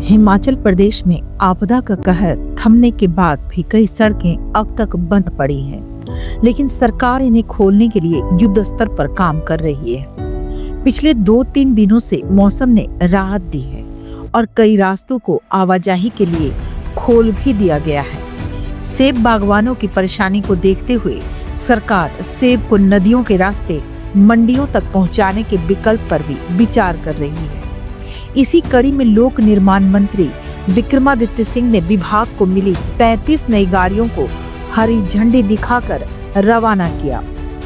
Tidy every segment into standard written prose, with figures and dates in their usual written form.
हिमाचल प्रदेश में आपदा का कहर थमने के बाद भी कई सड़कें अब तक बंद पड़ी हैं, लेकिन सरकार इन्हें खोलने के लिए युद्ध स्तर पर काम कर रही है। पिछले 2-3 दिनों से मौसम ने राहत दी है और कई रास्तों को आवाजाही के लिए खोल भी दिया गया है। सेब बागवानों की परेशानी को देखते हुए सरकार सेब को नदियों के रास्ते मंडियों तक पहुंचाने के विकल्प पर भी विचार कर रही है। इसी कड़ी में लोक निर्माण मंत्री विक्रमादित्य सिंह ने विभाग को मिली 35 नई गाड़ियों को हरी झंडी दिखाकर रवाना किया।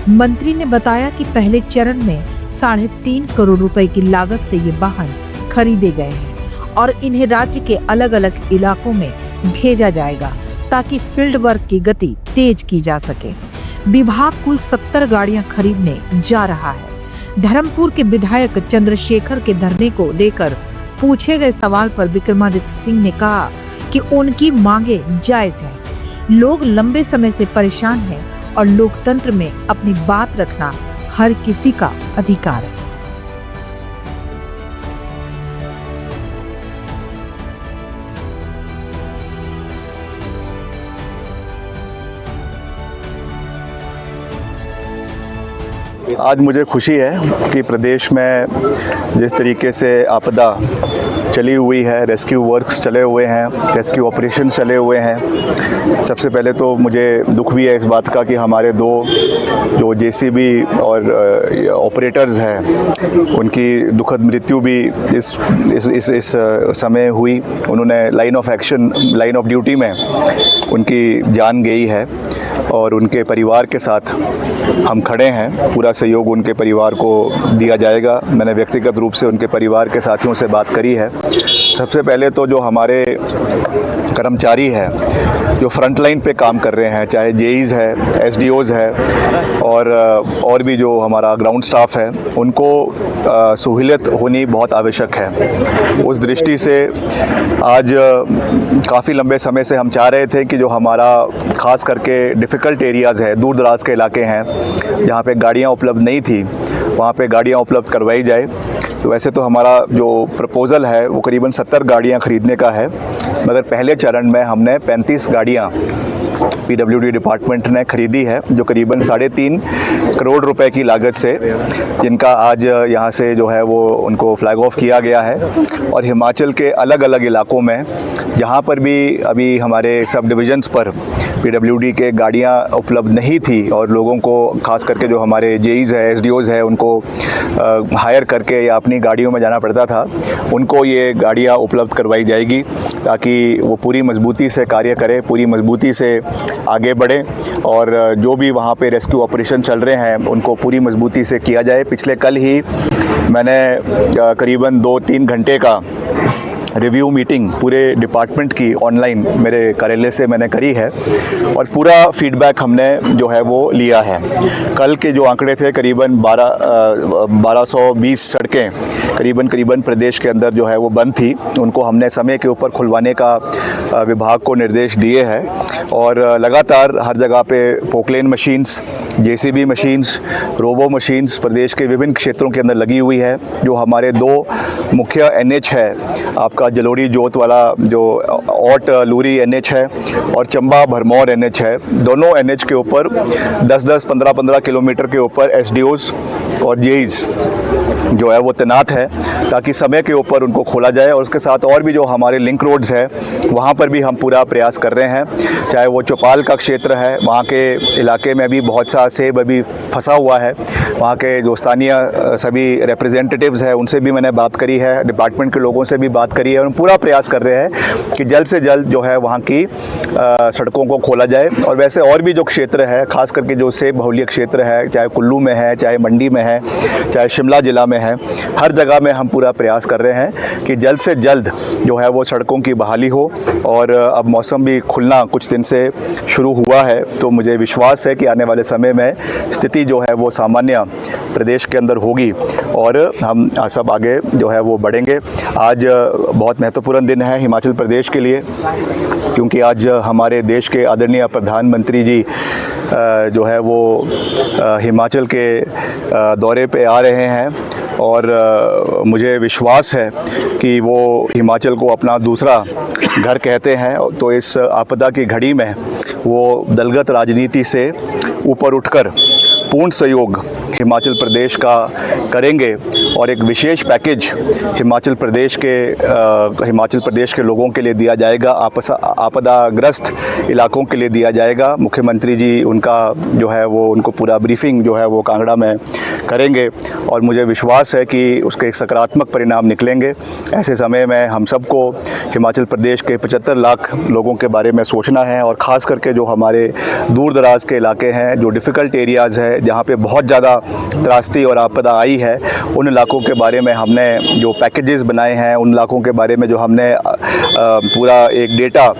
मंत्री ने बताया कि पहले चरण में 3.5 करोड़ रुपए की लागत से ये वाहन खरीदे गए हैं और इन्हें राज्य के अलग अलग इलाकों में भेजा जाएगा ताकि फील्ड वर्क की गति तेज की जा सके। विभाग कुल 70 गाड़ियां खरीदने जा रहा है। धर्मपुर के विधायक चंद्रशेखर के धरने को लेकर पूछे गए सवाल पर विक्रमादित्य सिंह ने कहा कि उनकी मांगे जायज है। लोग लंबे समय से परेशान हैं और लोकतंत्र में अपनी बात रखना हर किसी का अधिकार है। आज मुझे खुशी है कि प्रदेश में जिस तरीके से आपदा चली हुई है, रेस्क्यू वर्क्स चले हुए हैं, रेस्क्यू ऑपरेशन चले हुए हैं। सबसे पहले तो मुझे दुख भी है इस बात का कि हमारे 2 जो जेसीबी और ऑपरेटर्स हैं उनकी दुखद मृत्यु भी इस समय हुई। उन्होंने लाइन ऑफ ड्यूटी में उनकी जान गई है और उनके परिवार के साथ हम खड़े हैं। पूरा सहयोग उनके परिवार को दिया जाएगा। मैंने व्यक्तिगत रूप से उनके परिवार के साथियों से बात करी है। सबसे पहले तो जो हमारे कर्मचारी हैं जो फ्रंट लाइन पे काम कर रहे हैं, चाहे जेईज़ है, एसडीओज़ है और भी जो हमारा ग्राउंड स्टाफ है, उनको सहूलियत होनी बहुत आवश्यक है। उस दृष्टि से आज काफ़ी लंबे समय से हम चाह रहे थे कि जो हमारा ख़ास करके डिफ़िकल्ट एरियाज़ है, दूर दराज के इलाके हैं जहाँ पे गाड़ियाँ उपलब्ध नहीं थी, वहाँ पे गाड़ियाँ उपलब्ध करवाई जाए। तो वैसे तो हमारा जो प्रपोज़ल है वो करीबन 70 गाड़ियाँ ख़रीदने का है, मगर पहले चरण में हमने 35 गाड़ियाँ पीडब्ल्यूडी डिपार्टमेंट ने खरीदी है, जो करीबन 3.5 करोड़ रुपए की लागत से, जिनका आज यहाँ से जो है वो उनको फ्लैग ऑफ किया गया है। और हिमाचल के अलग अलग इलाकों में जहाँ पर भी अभी हमारे सब डिविजन्स पर पीडब्ल्यूडी के गाड़ियाँ उपलब्ध नहीं थी और लोगों को खास करके जो हमारे जेईज़ है, एसडीओज़ है, उनको हायर करके या अपनी गाड़ियों में जाना पड़ता था, उनको ये गाड़ियाँ उपलब्ध करवाई जाएगी ताकि वो पूरी मजबूती से कार्य करें, पूरी मजबूती से आगे बढ़े और जो भी वहाँ पे रेस्क्यू ऑपरेशन चल रहे हैं उनको पूरी मजबूती से किया जाए। पिछले कल ही मैंने करीबन 2-3 घंटे का रिव्यू मीटिंग पूरे डिपार्टमेंट की ऑनलाइन मेरे कार्यालय से मैंने करी है और पूरा फीडबैक हमने जो है वो लिया है। कल के जो आंकड़े थे करीबन 1220 सड़कें करीबन प्रदेश के अंदर जो है वो बंद थी, उनको हमने समय के ऊपर खुलवाने का विभाग को निर्देश दिए हैं और लगातार हर जगह पे Poclain machines, JCB machines, robo machines प्रदेश के विभिन्न क्षेत्रों के अंदर लगी हुई है। जो हमारे 2 मुख्य एनएच है, आपका जलोड़ी जोत वाला जो औट लूरी एनएच है और चंबा भरमौर एनएच है, दोनों एनएच के ऊपर 10-10, 15-15 किलोमीटर के ऊपर एसडीओज़ और जेईज़ जो है वो तैनात है ताकि समय के ऊपर उनको खोला जाए। और उसके साथ और भी जो हमारे लिंक रोड्स है वहाँ पर भी हम पूरा प्रयास कर रहे हैं। चाहे वो चौपाल का क्षेत्र है, वहाँ के इलाके में भी बहुत सा सेब अभी फंसा हुआ है। वहाँ के जो स्थानीय सभी रिप्रेजेंटेटिव्स हैं उनसे भी मैंने बात करी है, डिपार्टमेंट के लोगों से भी बात करी है और हम पूरा प्रयास कर रहे हैं कि जल्द से जल्द जो है वहाँ की सड़कों को खोला जाए। और वैसे और भी जो क्षेत्र है, खास करके जो सेब बहुल्य क्षेत्र है, चाहे कुल्लू में है, चाहे मंडी में है, चाहे शिमला ज़िला में है, हर जगह में हम पूरा प्रयास कर रहे हैं कि जल्द से जल्द जो है वो सड़कों की बहाली हो। और अब मौसम भी खुलना कुछ दिन से शुरू हुआ है, तो मुझे विश्वास है कि आने वाले समय में स्थिति जो है वो सामान्य प्रदेश के अंदर होगी और हम सब आगे जो है वो बढ़ेंगे। आज बहुत महत्वपूर्ण दिन है हिमाचल प्रदेश के लिए, क्योंकि आज हमारे देश के आदरणीय प्रधानमंत्री जी जो है वो हिमाचल के दौरे पे आ रहे हैं और मुझे विश्वास है कि वो हिमाचल को अपना दूसरा घर कहते हैं। तो इस आपदा की घड़ी में वो दलगत राजनीति से ऊपर उठकर पूर्ण सहयोग हिमाचल प्रदेश का करेंगे और एक विशेष पैकेज हिमाचल प्रदेश के लोगों के लिए दिया जाएगा, आपदाग्रस्त इलाकों के लिए दिया जाएगा। मुख्यमंत्री जी उनका जो है वो उनको पूरा ब्रीफिंग जो है वो कांगड़ा में करेंगे और मुझे विश्वास है कि उसके एक सकारात्मक परिणाम निकलेंगे। ऐसे समय में हम सबको हिमाचल प्रदेश के 75 लाख लोगों के बारे में सोचना है और ख़ास करके जो हमारे दूर दराज के इलाके हैं, जो डिफ़िकल्ट एरियाज़ है, जहाँ पे बहुत ज़्यादा त्रासदी और आपदा आई है, उन इलाकों के बारे में हमने जो पैकेजेस बनाए हैं, उन इलाकों के बारे में जो हमने पूरा एक डेटा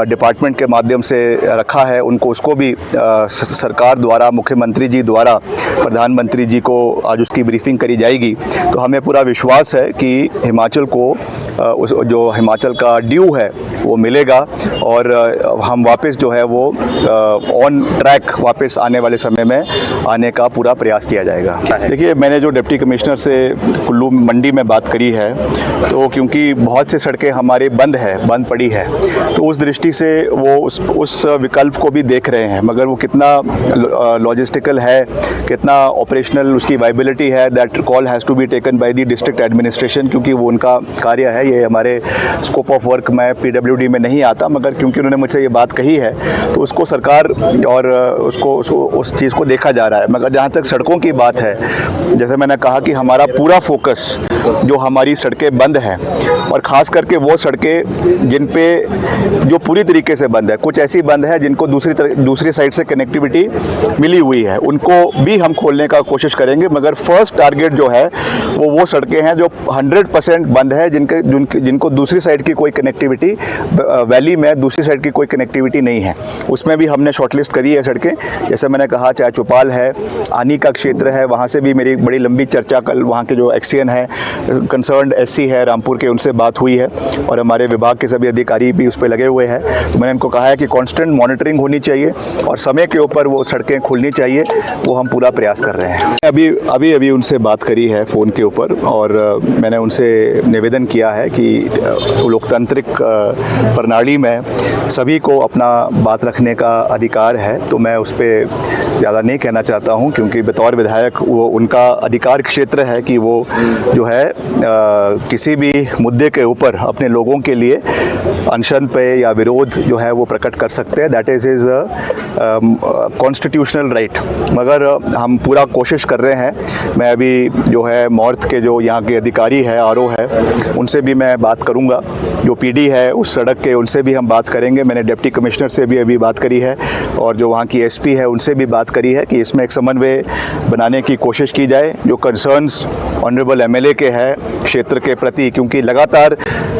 डिपार्टमेंट के माध्यम से रखा है, उसको भी सरकार द्वारा, मुख्यमंत्री जी द्वारा प्रधानमंत्री जी को आज उसकी ब्रीफिंग करी जाएगी। तो हमें पूरा विश्वास है कि हिमाचल को जो हिमाचल का ड्यू है वो मिलेगा और हम वापस जो है वो ऑन ट्रैक वापस आने वाले समय में आने का पूरा प्रयास किया जाएगा। देखिए, मैंने जो डिप्टी कमिश्नर से कुल्लू मंडी में बात करी है, तो क्योंकि बहुत से सड़कें हमारे बंद पड़ी है, तो उस दृष्टि से वो उस विकल्प को भी देख रहे हैं, मगर वो कितना लॉजिस्टिकल है, कितना ऑपरेशनल उसकी वाइबिलिटी है, that call has to be taken by the district administration, क्योंकि वो उनका कार्य है। ये हमारे स्कोप ऑफ वर्क में PWD में नहीं आता, मगर क्योंकि उन्होंने मुझसे ये बात कही है तो उसको सरकार और उसको उस चीज़ को देखा जा रहा है। मगर जहाँ तक सड़कों की बात है, जैसे मैंने कहा कि हमारा पूरा फोकस जो हमारी सड़कें बंद हैं और ख़ास करके वो सड़कें जिन पे जो पूरी तरीके से बंद है, कुछ ऐसी बंद है जिनको दूसरी साइड से कनेक्टिविटी मिली हुई है, उनको भी हम खोलने का कोशिश करेंगे। मगर फर्स्ट टारगेट जो है वो सड़कें हैं जो 100% बंद है, जिनको दूसरी साइड की कोई कनेक्टिविटी, वैली में दूसरी साइड की कोई कनेक्टिविटी नहीं है। उसमें भी हमने शॉर्टलिस्ट करी है सड़कें, जैसे मैंने कहा, चाहे चौपाल है, आनी का क्षेत्र है, वहाँ से भी मेरी बड़ी लंबी चर्चा कल वहाँ के जो एक्सीएन है, कंसर्न्ड SC है रामपुर के, उनसे बात हुई है और हमारे विभाग के सभी अधिकारी भी उस पर लगे हुए हैं। तो मैंने उनको कहा है कि कांस्टेंट मॉनिटरिंग होनी चाहिए और समय के ऊपर वो सड़कें खुलनी चाहिए, वो हम पूरा प्रयास कर रहे हैं। अभी उनसे बात करी है फ़ोन के ऊपर और मैंने उनसे निवेदन किया है कि लोकतांत्रिक प्रणाली में सभी को अपना बात रखने का अधिकार है, तो मैं उस पर ज़्यादा नहीं कहना चाहता हूं, क्योंकि बतौर विधायक वो उनका अधिकार क्षेत्र है कि वो जो है किसी भी मुद्दे के ऊपर अपने लोगों के लिए अनशन पे या विरोध जो है वो प्रकट कर सकते हैं। That is his constitutional right. मगर हम पूरा कोशिश कर रहे हैं। मैं अभी जो है मॉर्थ के जो यहाँ के अधिकारी है, RO है, उनसे भी मैं बात करूँगा, जो PD है उस सड़क के, उनसे भी हम बात करेंगे। मैंने डिप्टी कमिश्नर से भी अभी बात करी है और जो वहाँ की SP है उनसे भी बात करी है कि इसमें एक समन्वय बनाने की कोशिश की जाए। जो कंसर्न्स ऑनरेबल MLA के हैं क्षेत्र के प्रति, क्योंकि लगातार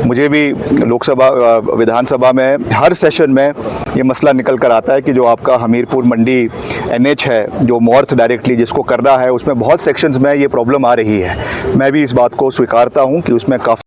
मुझे भी लोकसभा विधानसभा में हर सेशन में ये मसला निकल कर आता है कि जो आपका हमीरपुर मंडी NH है, जो मॉर्थ डायरेक्टली जिसको करना है, उसमें बहुत सेक्शंस में ये प्रॉब्लम आ रही है। मैं भी इस बात को स्वीकारता हूँ कि उसमें काफ़ी